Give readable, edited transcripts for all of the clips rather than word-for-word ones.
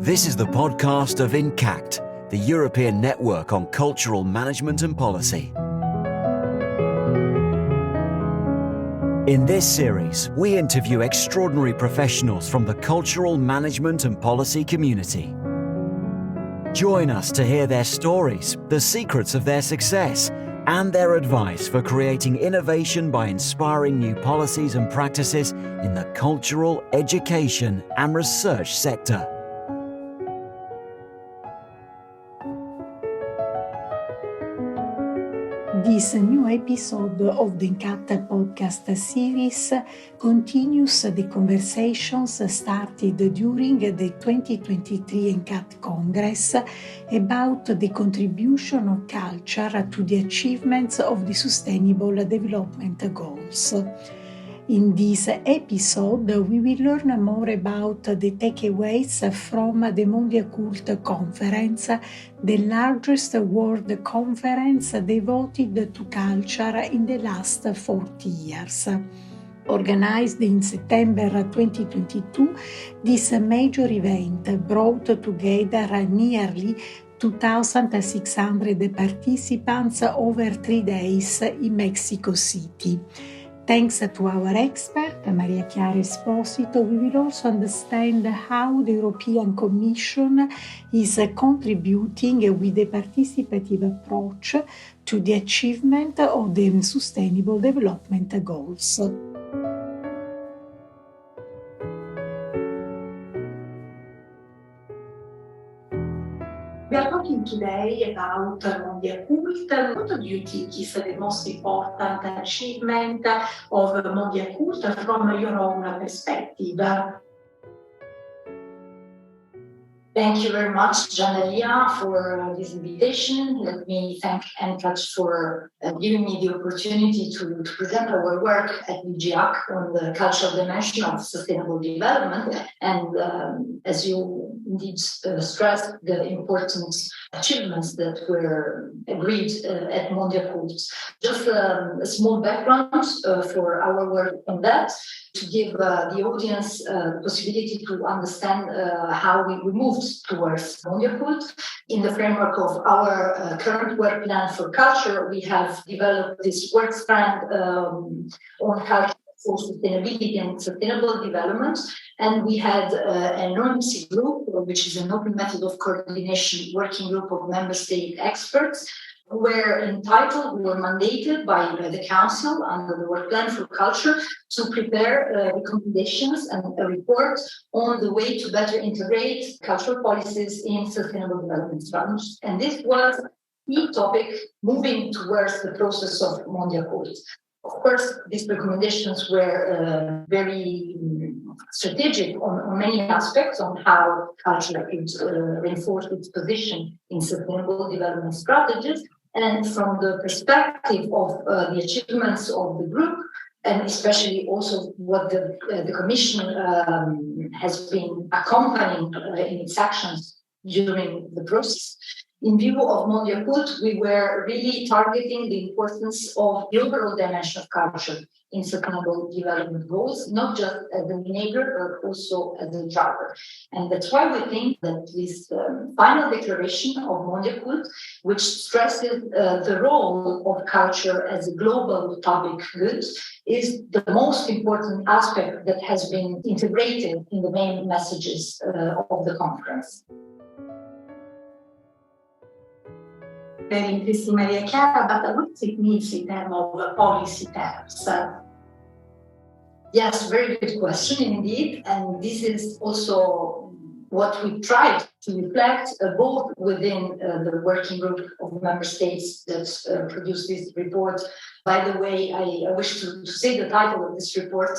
This is the podcast of INCACT, the European Network on Cultural Management and Policy. In this series, we interview extraordinary professionals from the cultural management and policy community. Join us to hear their stories, the secrets of their success, and their advice for creating innovation by inspiring new policies and practices in the cultural, education, and research sector. This new episode of the INCACT podcast series continues the conversations started during the 2023 INCACT Congress about the contribution of culture to the achievements of the Sustainable Development Goals. In this episode, we will learn more about the takeaways from the Mondiacult Conference, the largest world conference devoted to culture in the last 40 years. Organized in September 2022, this major event brought together nearly 2,600 participants over 3 days in Mexico City. Thanks to our expert, Mariachiara Esposito, we will also understand how the European Commission is contributing with a participative approach to the achievement of the Sustainable Development Goals. We are talking today about Mondiacult. What do you think is the most important achievement of Mondiacult from your own perspective? Thank you very much, Giannaria, for this invitation. Let me thank NCACT for giving me the opportunity to present our work at VGIAC on the cultural dimension of sustainable development. And as you indeed stressed, the important achievements that were agreed at Mondiacult. Just a small background for our work on that, to give the audience the possibility to understand how we moved towards Mondiacult. In the framework of our current work plan for culture, we have developed this work strand on culture for sustainability and sustainable development. And we had an OMC group, which is an open method of coordination working group of member state experts, who were mandated by the Council under the Work Plan for Culture to prepare recommendations and a report on the way to better integrate cultural policies in sustainable development strategies. And this was the topic moving towards the process of Mondiacult. Of course, these recommendations were very strategic on many aspects on how culture could reinforce its position in sustainable development strategies. And from the perspective of the achievements of the group, and especially also what the Commission has been accompanying in its actions during the process. In view of Mondiacult, we were really targeting the importance of the overall dimension of culture in sustainable development goals, not just as an enabler, but also as a driver. And that's why we think that this final declaration of Mondiacult, which stresses the role of culture as a global public good, is the most important aspect that has been integrated in the main messages of the conference. Very interesting, Mariachiara, but what does it mean in terms of policy terms? Yes, very good question indeed. And this is also what we tried to reflect both within the working group of member states that produced this report. By the way, I wish to say the title of this report,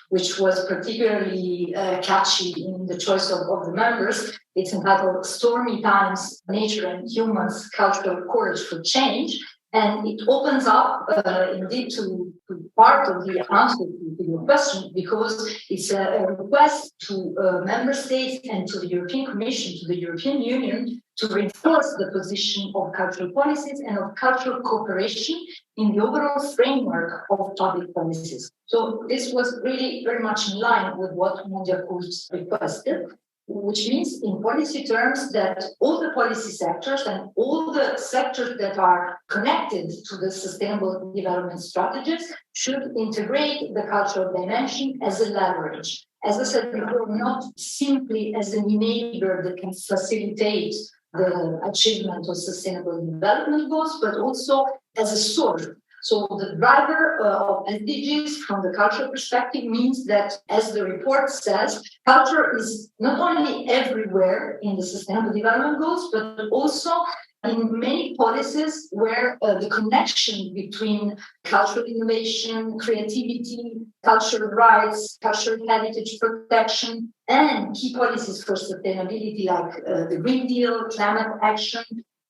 which was particularly catchy in the choice of the members. It's entitled Stormy Times, Nature and Humans, Cultural Courage for Change. And it opens up indeed to part of the answer to your question, because it's a request to member states and to the European Commission, to the European Union, to reinforce the position of cultural policies and of cultural cooperation in the overall framework of public policies. So this was really very much in line with what Mondiacult requested. which means in policy terms that all the policy sectors and all the sectors that are connected to the sustainable development strategies should integrate the cultural dimension as a leverage. As I said before, not simply as an enabler that can facilitate the achievement of sustainable development goals, but also as a source. So the driver of SDGs from the cultural perspective means that, as the report says, culture is not only everywhere in the Sustainable Development Goals, but also in many policies where the connection between cultural innovation, creativity, cultural rights, cultural heritage protection, and key policies for sustainability like the Green Deal, climate action,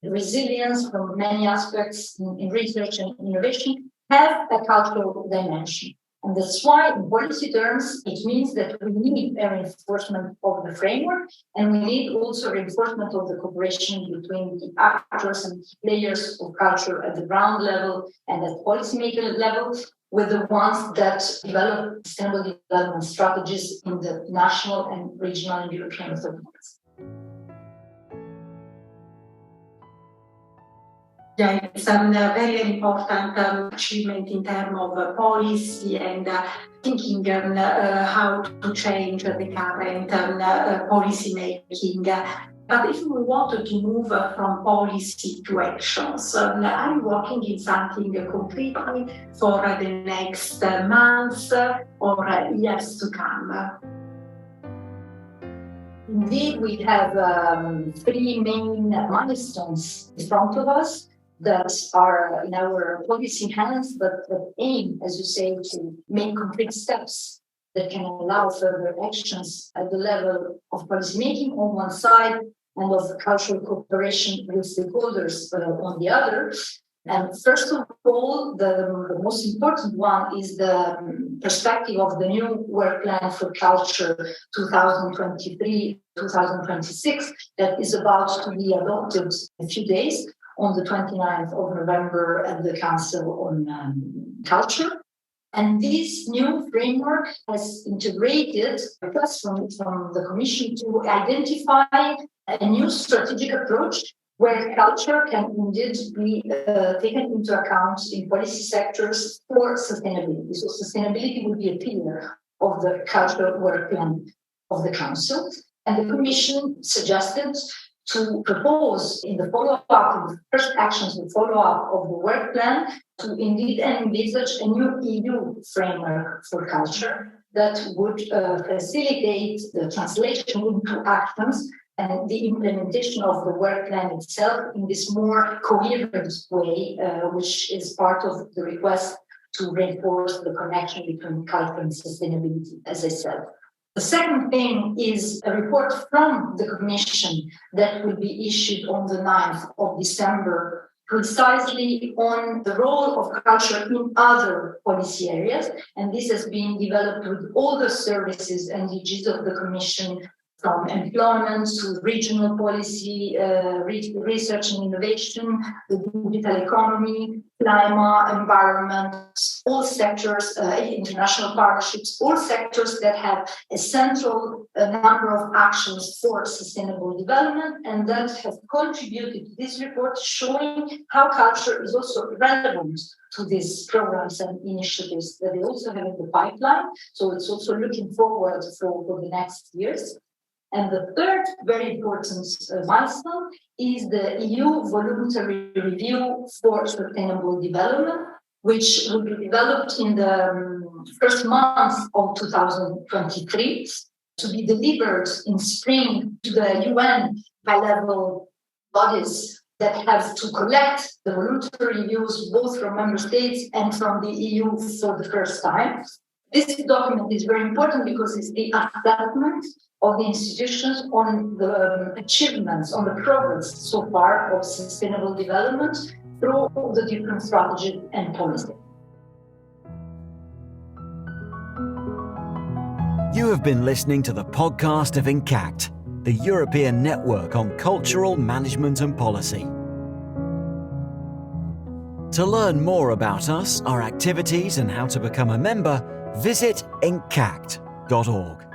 resilience from many aspects in research and innovation have a cultural dimension. And that's why, in policy terms, it means that we need a reinforcement of the framework, and we need also reinforcement of the cooperation between the actors and players of culture at the ground level and at policymaker level, with the ones that develop sustainable development strategies in the national and regional and European authorities. Yeah, it's a very important achievement in terms of policy and thinking on how to change the current policy making. But if we wanted to move from policy to actions, are you working in something concretely for the next months or years to come? Indeed, we have 3 main milestones in front of us that are in our policy hands, but aim, as you say, to make concrete steps that can allow further actions at the level of policymaking on one side and of cultural cooperation with stakeholders on the other. And first of all, the most important one is the perspective of the new work plan for culture 2023-2026 that is about to be adopted in a few days on the 29th of November at the Council on Culture. And this new framework has integrated requests from the Commission to identify a new strategic approach where culture can indeed be taken into account in policy sectors for sustainability. So sustainability will be a pillar of the cultural work plan of the Council. And the Commission suggested to propose in the follow-up, the first actions, the follow-up of the work plan, to indeed envisage a new EU framework for culture that would facilitate the translation into actions and the implementation of the work plan itself in this more coherent way, which is part of the request to reinforce the connection between culture and sustainability, as I said. The second thing is a report from the Commission that will be issued on the 9th of December, precisely on the role of culture in other policy areas. And this has been developed with all the services and DGs of the Commission, from employment to regional policy, research and innovation, the digital economy, climate, environment, all sectors, international partnerships, all sectors that have a central number of actions for sustainable development, and that have contributed to this report showing how culture is also relevant to these programs and initiatives that they also have in the pipeline. So it's also looking forward for the next years. And the third very important milestone is the EU voluntary review for sustainable development, which will be developed in the first month of 2023 to be delivered in spring to the UN high-level bodies that have to collect the voluntary reviews both from member states and from the EU for the first time. This document is very important because it's the assessment of the institutions on the achievements, on the progress so far of sustainable development through the different strategies and policies. You have been listening to the podcast of INCACT, the European Network on Cultural Management and Policy. To learn more about us, our activities, and how to become a member, visit incact.org.